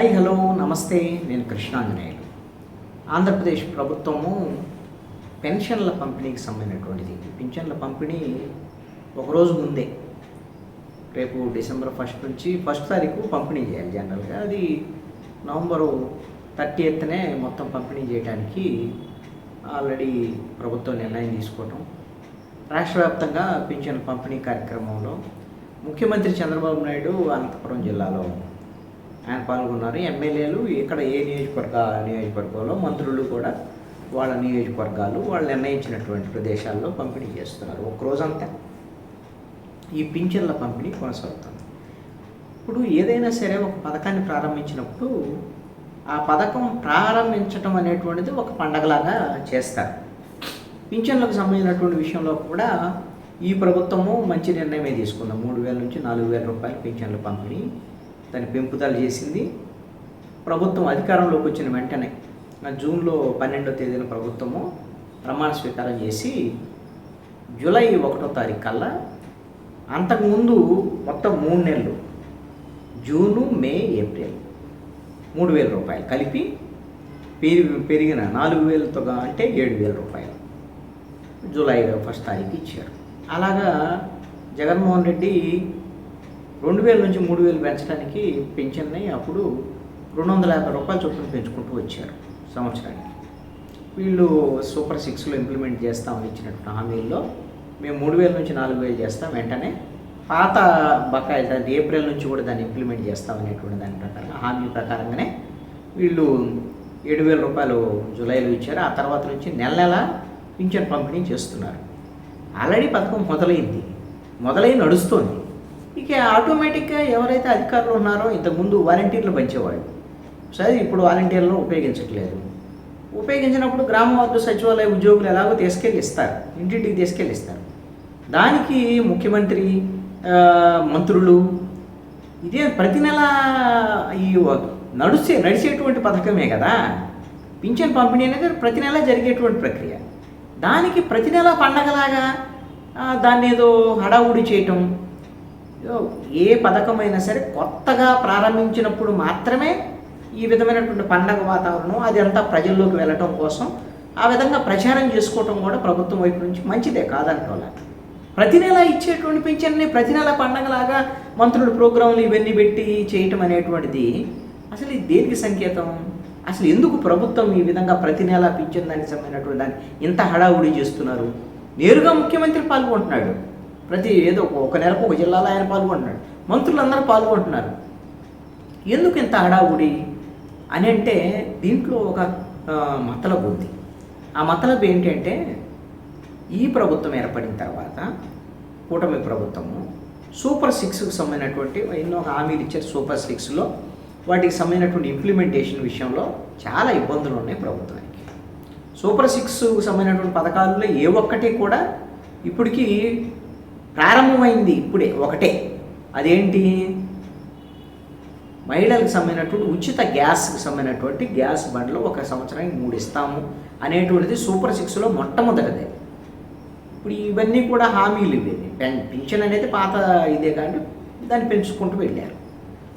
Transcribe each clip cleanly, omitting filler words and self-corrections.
Hi hello నమస్తే. నేను కృష్ణాంజనేయులు. ఆంధ్రప్రదేశ్ ప్రభుత్వము పెన్షన్ల పంపిణీకి సంబంధించినటువంటిది. పింఛన్ల పంపిణీ ఒకరోజు ముందే, రేపు డిసెంబర్ 1 నుంచి 1 తారీఖు పంపిణీ చేయాలి. జనరల్గా అది నవంబరు 30నే మొత్తం పంపిణీ చేయడానికి ఆల్రెడీ ప్రభుత్వం నిర్ణయం తీసుకోవటం. రాష్ట్ర వ్యాప్తంగా పింఛన్ల పంపిణీ కార్యక్రమంలో ముఖ్యమంత్రి చంద్రబాబు నాయుడు అనంతపురం జిల్లాలో ఆయన పాల్గొన్నారు. ఎమ్మెల్యేలు ఇక్కడ ఏ నియోజకవర్గంలో మంత్రులు కూడా వాళ్ళ నియోజకవర్గాలు వాళ్ళు నిర్ణయించినటువంటి ప్రదేశాల్లో పంపిణీ చేస్తున్నారు. ఒక్కరోజంతా ఈ పింఛన్ల పంపిణీ కొనసాగుతుంది. ఇప్పుడు ఏదైనా సరే ఒక పథకాన్ని ప్రారంభించినప్పుడు ఆ పథకం ప్రారంభించడం అనేటువంటిది ఒక పండగలాగా చేస్తారు. పింఛన్లకు సంబంధించినటువంటి విషయంలో కూడా ఈ ప్రభుత్వము మంచి నిర్ణయమే తీసుకుంది. 3,000 నుంచి 4,000 రూపాయలు పింఛన్ల పంపిణీ దాన్ని పెంపుదల చేసింది. ప్రభుత్వం అధికారంలోకి వచ్చిన వెంటనే జూన్లో 12వ తేదీన ప్రభుత్వము ప్రమాణ స్వీకారం చేసి జూలై 1వ తారీఖు కల్లా, అంతకుముందు మొత్తం 3 నెలలు జూను, మే, ఏప్రిల్ 3,000 రూపాయలు కలిపి పెరిగిన 4,000తో అంటే 7,000 రూపాయలు జూలై 1వ తారీఖు ఇచ్చారు. అలాగా జగన్మోహన్ రెడ్డి 2,000 నుంచి 3,000 పెంచడానికి పింఛన్ని అప్పుడు 250 రూపాయల చొప్పున పెంచుకుంటూ వచ్చారు సంవత్సరానికి. వీళ్ళు సూపర్ 6లో ఇంప్లిమెంట్ చేస్తామని ఇచ్చినటువంటి హామీల్లో మేము 3,000 నుంచి 4,000 చేస్తాం, వెంటనే పాత బకాయి దాన్ని ఏప్రిల్ నుంచి కూడా దాన్ని ఇంప్లిమెంట్ చేస్తామనేటువంటి దాని ప్రకారం హామీ ప్రకారంగానే వీళ్ళు 7,000 రూపాయలు జూలైలో ఇచ్చారు. ఆ తర్వాత నుంచి నెల నెల పింఛన్ పంపిణీ చేస్తున్నారు. ఆల్రెడీ పథకం మొదలై నడుస్తోంది. ఇక ఆటోమేటిక్గా ఎవరైతే అధికారులు ఉన్నారో, ఇంతకుముందు వాలంటీర్లు పంచేవాళ్ళు, సరే ఇప్పుడు వాలంటీర్లను ఉపయోగించినప్పుడు గ్రామ వార్డు సచివాలయ ఉద్యోగులు ఎలాగో తీసుకెళ్ళిస్తారు, ఇంటింటికి తీసుకెళ్ళిస్తారు. దానికి ముఖ్యమంత్రి, మంత్రులు ఇదే ప్రతి నెల ఈ నడిచేటువంటి పథకమే కదా పింఛన్ పంపిణీ అనేది. ప్రతి నెల జరిగేటువంటి ప్రక్రియ. దానికి ప్రతి నెల పండగలాగా దాన్ని ఏదో హడావుడి చేయటం. ఏ పథకమైనా సరే కొత్తగా ప్రారంభించినప్పుడు మాత్రమే ఈ విధమైనటువంటి పండగ వాతావరణం అది అంతా ప్రజల్లోకి వెళ్ళటం కోసం ఆ విధంగా ప్రచారం చేసుకోవటం కూడా ప్రభుత్వం వైపు నుంచి మంచిదే, కాదనుకోలే. ప్రతి నెల ఇచ్చేటువంటి పింఛన్ని ప్రతి నెల పండగలాగా మంత్రులు ప్రోగ్రాంలు ఇవన్నీ పెట్టి చేయటం అనేటువంటిది అసలు ఇది దేనికి సంకేతం? అసలు ఎందుకు ప్రభుత్వం ఈ విధంగా ప్రతి నెల పింఛన్ దానికి సంబంధించినటువంటి దాన్ని ఇంత హడావుడి చేస్తున్నారు? నేరుగా ముఖ్యమంత్రి పాల్గొంటున్నాడు. ఏదో ఒక నెలకు ఒక జిల్లాలో ఆయన పాల్గొంటున్నాడు, మంత్రులందరూ పాల్గొంటున్నారు. ఎందుకు ఇంత హడావుడి అని అంటే దీంట్లో ఒక మతలబు ఉంది. ఆ మతలబు ఏంటంటే, ఈ ప్రభుత్వం ఏర్పడిన తర్వాత కూటమి ప్రభుత్వము సూపర్ 6కు సంబంధించినటువంటి ఎన్నో హామీలు ఇచ్చారు. సూపర్ 6లో వాటికి సంబంధించినటువంటి ఇంప్లిమెంటేషన్ విషయంలో చాలా ఇబ్బందులు ఉన్నాయి ప్రభుత్వానికి. సూపర్ 6కు సంబంధించినటువంటి పథకాలలో ఏ ఒక్కటి కూడా ఇప్పటికీ ప్రారంభమైంది ఇప్పుడే ఒకటే. అదేంటి? మహిళలకు సంబంధించినటువంటి ఉచిత గ్యాస్కి సంబంధించినటువంటి గ్యాస్ బండ్లు ఒక సంవత్సరానికి 3 ఇస్తాము అనేటువంటిది సూపర్ 6లో మొట్టమొదటిదే. ఇప్పుడు ఇవన్నీ కూడా హామీలు ఇవేది. పింఛన్ అనేది పాత ఇదే కానీ దాన్ని పెంచుకుంటూ వెళ్ళారు.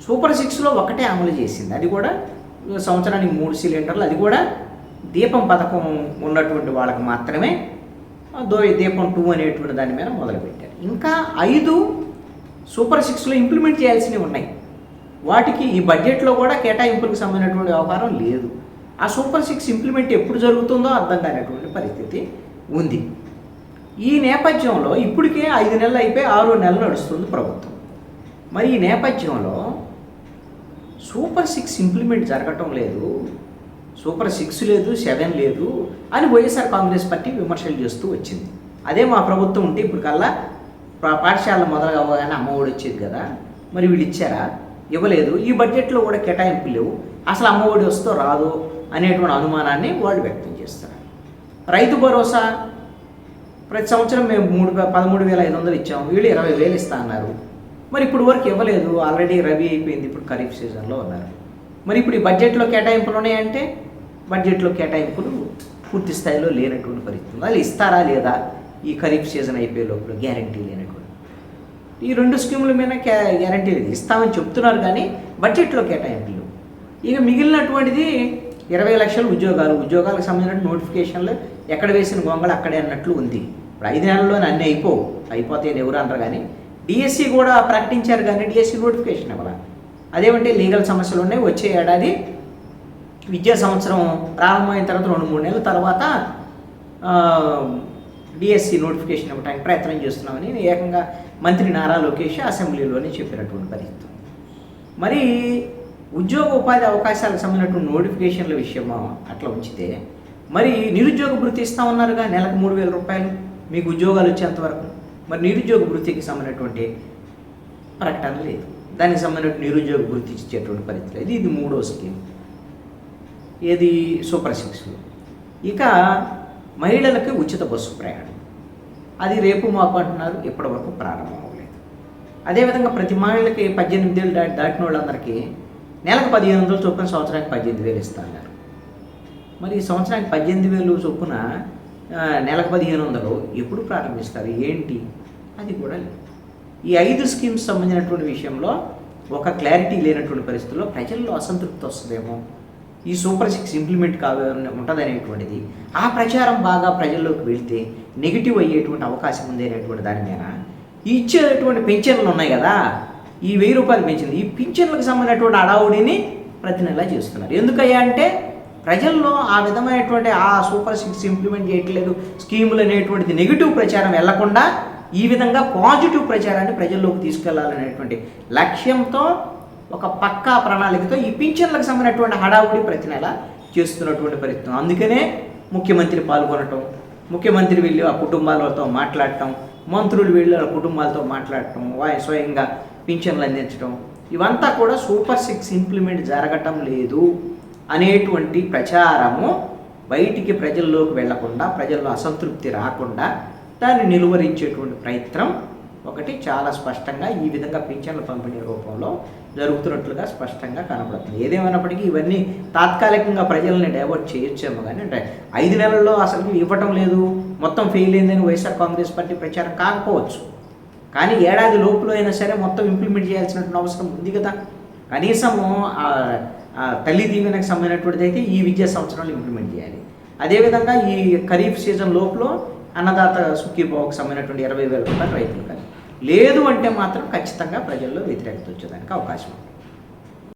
సూపర్ 6లో ఒకటే అమలు చేసింది. అది కూడా సంవత్సరానికి 3 సిలిండర్లు, అది కూడా దీపం పథకం ఉన్నటువంటి వాళ్ళకి మాత్రమే దీపం 2 అనేటువంటి దాని మీద మొదలుపెట్టారు. ఇంకా 5 సూపర్ 6లో ఇంప్లిమెంట్ చేయాల్సినవి ఉన్నాయి. వాటికి ఈ బడ్జెట్లో కూడా కేటాయింపులకు సంబంధించినటువంటి వ్యవహారం లేదు. ఆ సూపర్ 6 ఇంప్లిమెంట్ ఎప్పుడు జరుగుతుందో అర్థం కానటువంటి పరిస్థితి ఉంది. ఈ నేపథ్యంలో ఇప్పటికే 5 నెలలు అయిపోయి 6వ నెల నడుస్తుంది ప్రభుత్వం. మరి ఈ నేపథ్యంలో సూపర్ 6 ఇంప్లిమెంట్ జరగటం లేదు, సూపర్ 6 లేదు, 7 లేదు అని వైఎస్ఆర్ కాంగ్రెస్ పార్టీ విమర్శలు చేస్తూ వచ్చింది. అదే మా ప్రభుత్వం ఉంటే ఇప్పుడు కల్లా పాఠశాలలు మొదలు అవ్వగానే అమ్మఒడి వచ్చేది కదా, మరి వీళ్ళు ఇచ్చారా? ఇవ్వలేదు. ఈ బడ్జెట్లో కూడా కేటాయింపులు లేవు. అసలు అమ్మఒడి వస్తో రాదు అనేటువంటి అనుమానాన్ని వాళ్ళు వ్యక్తం చేస్తారు. రైతు భరోసా ప్రతి సంవత్సరం మేము 13,500 ఇచ్చాము, వీళ్ళు 20,000 ఇస్తా అన్నారు. మరి ఇప్పుడు వరకు ఇవ్వలేదు. ఆల్రెడీ రబీ అయిపోయింది, ఇప్పుడు ఖరీఫ్ సీజన్లో ఉన్నారు. మరి ఇప్పుడు ఈ బడ్జెట్లో కేటాయింపులు ఉన్నాయంటే బడ్జెట్లో కేటాయింపులు పూర్తి స్థాయిలో లేనటువంటి పరిస్థితి. వాళ్ళు ఇస్తారా లేదా ఈ ఖరీఫ్ సీజన్ అయిపోయే లోపల గ్యారంటీ లేనటువంటి. ఈ 2 స్కీముల మీద గ్యారంటీ లేదు. ఇస్తామని చెప్తున్నారు కానీ బడ్జెట్లో కేటాయింపులు. ఇక మిగిలినటువంటిది 20 లక్షల ఉద్యోగాలకు సంబంధించిన నోటిఫికేషన్లు ఎక్కడ వేసిన గొంగళ అక్కడే అన్నట్లు ఉంది. ఇప్పుడు 5 నెలల్లోనే అన్నీ అయిపోతాయి ఎవరు అనరు. కానీ డిఎస్సి కూడా ప్రకటించారు, కానీ డిఎస్సి నోటిఫికేషన్ ఇవ్వాలి. అదేమంటే లీగల్ సమస్యలు ఉన్నాయి. వచ్చే ఏడాది విద్యా సంవత్సరం ప్రారంభమైన తర్వాత 2-3 నెలల తర్వాత డిఎస్సి నోటిఫికేషన్ ఇవ్వడానికి ప్రయత్నం చేస్తున్నామని ఏకంగా మంత్రి నారా లోకేష్ అసెంబ్లీలోనే చెప్పినటువంటి పరిస్థితి. మరి ఉద్యోగ ఉపాధి అవకాశాలకు సంబంధించినటువంటి నోటిఫికేషన్ల విషయం అట్లా ఉంచితే, మరి నిరుద్యోగ భృతి ఇస్తామన్నారుగా, నెలకు 3,000 రూపాయలు మీకు ఉద్యోగాలు వచ్చేంతవరకు. మరి నిరుద్యోగ భృతికి సంబంధించినటువంటి ప్రకటన లేదు. దానికి సంబంధించిన నిరుద్యోగ భృతి ఇచ్చేటువంటి పరిస్థితి లేదు. ఇది 3వ స్కీమ్, ఏది సూపర్ 6లో. ఇక మహిళలకి ఉచిత బస్సు ప్రయాణం, అది రేపు మాపు అంటున్నారు, ఇప్పటి వరకు ప్రారంభం అవ్వలేదు. అదేవిధంగా ప్రతి మహిళకి 18 ఏళ్ళు దాటిన వాళ్ళందరికీ నెలకు 1,500 చొప్పున సంవత్సరానికి 18,000 ఇస్తున్నారు. మరి ఈ సంవత్సరానికి 18,000 చొప్పున నెలకు 1,500 ఎప్పుడు ప్రారంభిస్తారు ఏంటి, అది కూడా లేదు. ఈ 5 స్కీమ్స్ సంబంధించినటువంటి విషయంలో ఒక క్లారిటీ లేనటువంటి పరిస్థితుల్లో ప్రజల్లో అసంతృప్తి వస్తుందేమో, ఈ సూపర్ 6 ఇంప్లిమెంట్ ఉంటుందనేటువంటిది ఆ ప్రచారం బాగా ప్రజల్లోకి వెళ్తే నెగిటివ్ అయ్యేటువంటి అవకాశం ఉంది అనేటువంటి దాని మీద ఇచ్చేటువంటి పెన్షన్లు ఉన్నాయి కదా, ఈ 1,000 రూపాయలు పెంచింది, ఈ పింఛన్లకు సంబంధించినటువంటి అడావుడిని ప్రతి నెల చేస్తున్నారు. ఎందుకయ్యా అంటే ప్రజల్లో ఆ విధమైనటువంటి ఆ సూపర్ 6 ఇంప్లిమెంట్ చేయట్లేదు స్కీములు అనేటువంటిది నెగిటివ్ ప్రచారం వెళ్లకుండా ఈ విధంగా పాజిటివ్ ప్రచారాన్ని ప్రజల్లోకి తీసుకెళ్లాలనేటువంటి లక్ష్యంతో ఒక పక్కా ప్రణాళికతో ఈ పింఛన్లకు సంబంధించినటువంటి హడావుడి ప్రతి నెల చేస్తున్నటువంటి పరిస్థితి. అందుకనే ముఖ్యమంత్రి పాల్గొనటం, ముఖ్యమంత్రి వెళ్ళి ఆ కుటుంబాలతో మాట్లాడటం, మంత్రులు వెళ్ళి ఆ కుటుంబాలతో మాట్లాడటం, స్వయంగా పింఛన్లు అందించడం, ఇవంతా కూడా సూపర్ 6 ఇంప్లిమెంట్ జరగటం లేదు అనేటువంటి ప్రచారము బయటికి ప్రజల్లోకి వెళ్లకుండా, ప్రజల్లో అసంతృప్తి రాకుండా దాన్ని నిలువరించేటువంటి ప్రయత్నం ఒకటి చాలా స్పష్టంగా ఈ విధంగా పింఛన్ల పంపిణీ రూపంలో జరుగుతున్నట్లుగా స్పష్టంగా కనబడుతుంది. ఏదేమైనప్పటికీ ఇవన్నీ తాత్కాలికంగా ప్రజల్ని డైవర్ట్ చేయొచ్చేమో, కానీ అంటే 5 నెలల్లో అసలు ఇవ్వటం లేదు, మొత్తం ఫెయిల్ అయిందని వైఎస్ఆర్ కాంగ్రెస్ పార్టీ ప్రచారం కాకపోవచ్చు. కానీ ఏడాది లోపల అయినా సరే మొత్తం ఇంప్లిమెంట్ చేయాల్సినటువంటి అవసరం ఉంది కదా. కనీసము తల్లి దీవెనకు సంబంధించినటువంటిది అయితే ఈ విద్యా సంవత్సరంలో ఇంప్లిమెంట్ చేయాలి. అదేవిధంగా ఈ ఖరీఫ్ సీజన్ లోపల అన్నదాత సుఖీభావకు సంబంధించినటువంటి 20,000 రూపాయలు రైతులు కానీ లేదు అంటే మాత్రం ఖచ్చితంగా ప్రజల్లో వ్యతిరేకత వచ్చేదానికి అవకాశం ఉంది.